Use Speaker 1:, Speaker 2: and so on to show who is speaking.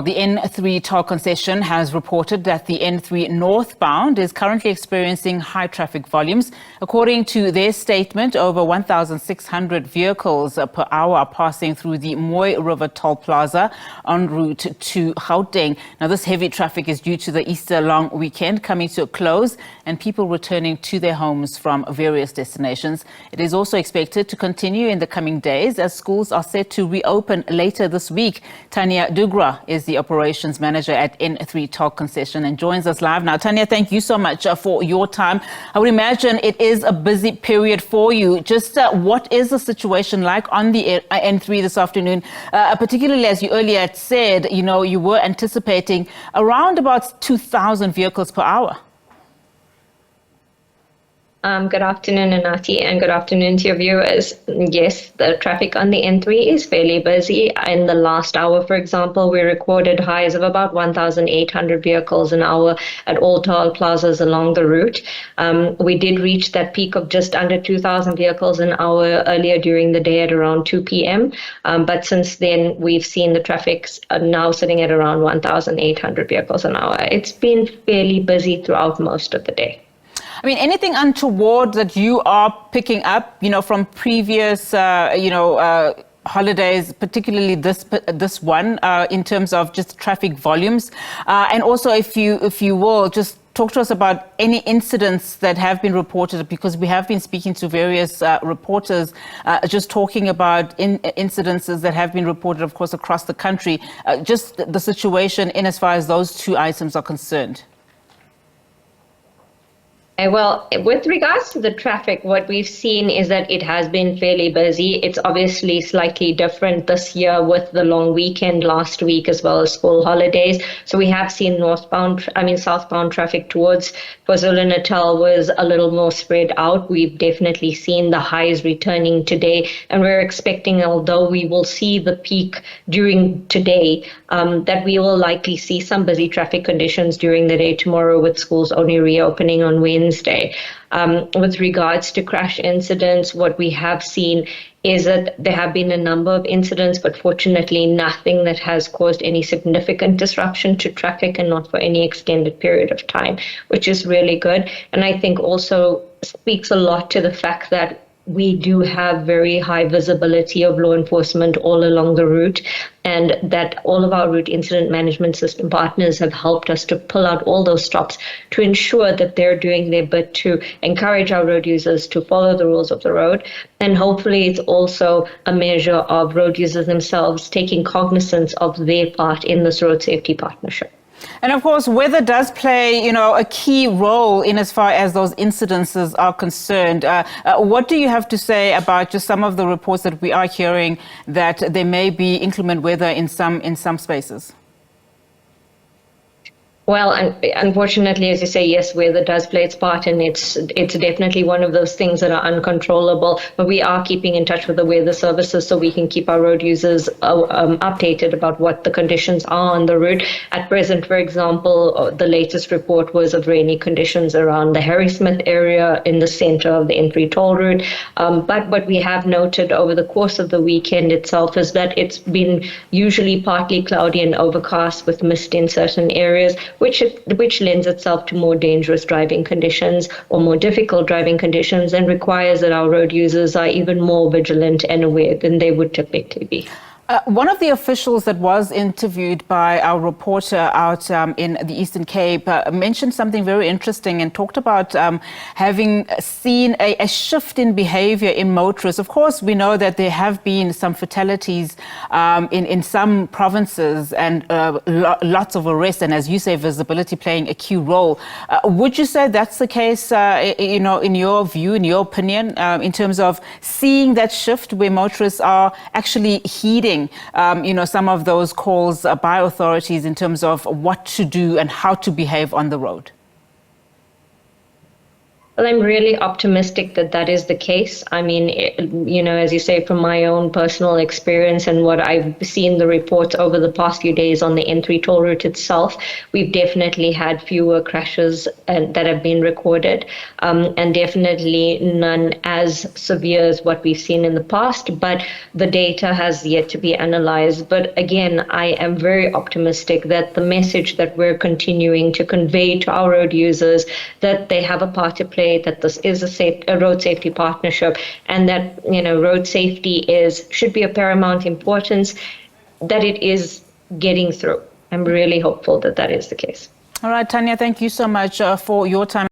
Speaker 1: The N3 Toll Concession has reported that the N3 northbound is currently experiencing high traffic volumes. According to their statement, over 1,600 vehicles per hour are passing through the Mooi River Toll Plaza en route to Gauteng. Now, this heavy traffic is due to the Easter long weekend coming to a close and people returning to their homes from various destinations. It is also expected to continue in the coming days as schools are set to reopen later this week. Tanya Dugra is the operations manager at N3 Toll Concession and joins us live now. Tanya, thank you so much for your time. I would imagine it is a busy period for you. Just what is the situation like on the N3 this afternoon, particularly as you earlier had said, you were anticipating around about 2,000 vehicles per hour?
Speaker 2: Good afternoon, Anati, and good afternoon to your viewers. Yes, the traffic on the N3 is fairly busy. In the last hour, for example, we recorded highs of about 1,800 vehicles an hour at all toll plazas along the route. We did reach that peak of just under 2,000 vehicles an hour earlier during the day at around 2 p.m. But since then, we've seen the traffic now sitting at around 1,800 vehicles an hour. It's been fairly busy throughout most of the day.
Speaker 1: I mean, anything untoward that you are picking up, from previous, holidays, particularly this one, in terms of just traffic volumes, and also, if you will, just talk to us about any incidents that have been reported, because we have been speaking to various reporters, just talking about incidences that have been reported, of course, across the country. Just the situation in as far as those two items are concerned.
Speaker 2: Well, with regards to the traffic, what we've seen is that it has been fairly busy. It's obviously slightly different this year with the long weekend last week as well as school holidays. So we have seen southbound traffic towards KwaZulu-Natal was a little more spread out. We've definitely seen the highs returning today, and we're expecting, although we will see the peak during today, that we will likely see some busy traffic conditions during the day tomorrow, with schools only reopening on Wednesday. With regards to crash incidents, what we have seen is that there have been a number of incidents, but fortunately nothing that has caused any significant disruption to traffic, and not for any extended period of time, which is really good. And I think also speaks a lot to the fact that we do have very high visibility of law enforcement all along the route, and that all of our route incident management system partners have helped us to pull out all those stops to ensure that they're doing their bit to encourage our road users to follow the rules of the road. And hopefully it's also a measure of road users themselves taking cognizance of their part in this road safety partnership.
Speaker 1: And of course, weather does play, a key role in as far as those incidences are concerned. What do you have to say about just some of the reports that we are hearing that there may be inclement weather in some spaces?
Speaker 2: Well, unfortunately, as you say, yes, weather does play its part, and it's definitely one of those things that are uncontrollable. But we are keeping in touch with the weather services so we can keep our road users updated about what the conditions are on the route. At present, for example, the latest report was of rainy conditions around the Harrismith area in the center of the N3 toll route. But what we have noted over the course of the weekend itself is that it's been usually partly cloudy and overcast with mist in certain areas, which lends itself to more dangerous driving conditions or more difficult driving conditions, and requires that our road users are even more vigilant and aware than they would typically be.
Speaker 1: One of the officials that was interviewed by our reporter out in the Eastern Cape mentioned something very interesting and talked about having seen a shift in behaviour in motorists. Of course, we know that there have been some fatalities in some provinces and lots of arrests, and as you say, visibility playing a key role. Would you say that's the case, in your view, in your opinion, in terms of seeing that shift where motorists are actually heeding some of those calls by authorities in terms of what to do and how to behave on the road?
Speaker 2: Well, I'm really optimistic that that is the case. I mean, as you say, from my own personal experience and what I've seen the reports over the past few days on the N3 toll route itself, we've definitely had fewer crashes that have been recorded, and definitely none as severe as what we've seen in the past. But the data has yet to be analyzed. But again, I am very optimistic that the message that we're continuing to convey to our road users, that they have a part to play, that this is a road safety partnership, and that road safety should be of paramount importance, that it is getting through. I'm really hopeful that that is the case.
Speaker 1: All right, Tanya, thank you so much for your time.